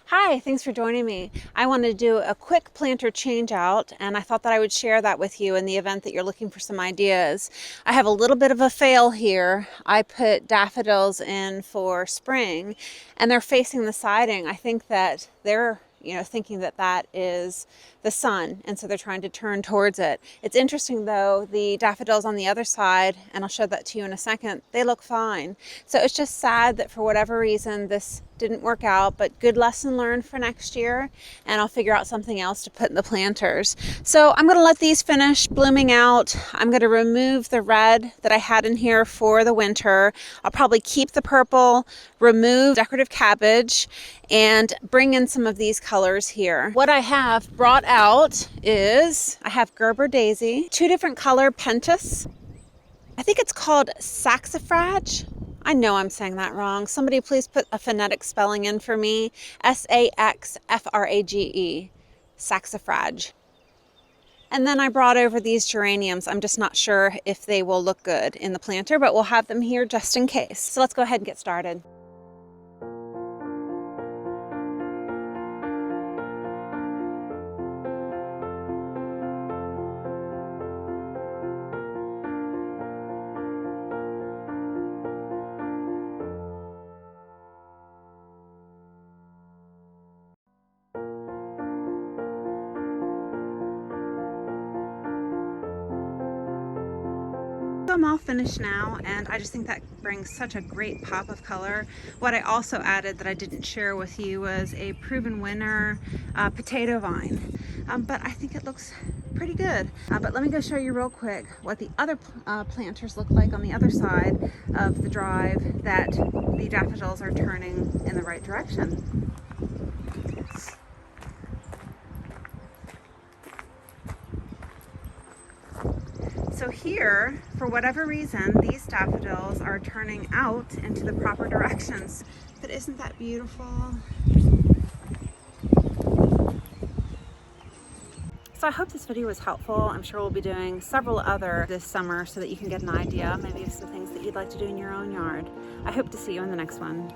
Hi, thanks for joining me. I wanted to do a quick planter change out, and I thought that I would share that with you in the event that you're looking for some ideas. I have a little bit of a fail here. I put daffodils in for spring and they're facing the siding. I think that they're thinking that that is the sun, and so they're trying to turn towards it. It's interesting though, the daffodils on the other side, and I'll show that to you in a second, they look fine. So it's just sad that for whatever reason this didn't work out, but good lesson learned for next year, and I'll figure out something else to put in the planters. So I'm going to let these finish blooming out. I'm going to remove the red that I had in here for the winter. I'll probably keep the purple, remove decorative cabbage, and bring in some of these colors here. What I have brought out is I have Gerber daisy, two different color pentas. I think it's called saxifrage. I know I'm saying that wrong. Somebody please put a phonetic spelling in for me. Saxfrage, saxifrage. And then I brought over these geraniums. I'm just not sure if they will look good in the planter, but we'll have them here just in case. So let's go ahead and get started. I'm all finished now, and I just think that brings such a great pop of color. What I also added that I didn't share with you was a proven winner potato vine, but I think it looks pretty good. But let me go show you real quick what the other planters look like on the other side of the drive that the daffodils are turning in the right direction. So here, for whatever reason, these daffodils are turning out into the proper directions. But isn't that beautiful? So I hope this video was helpful. I'm sure we'll be doing several other this summer so that you can get an idea maybe of some things that you'd like to do in your own yard. I hope to see you in the next one.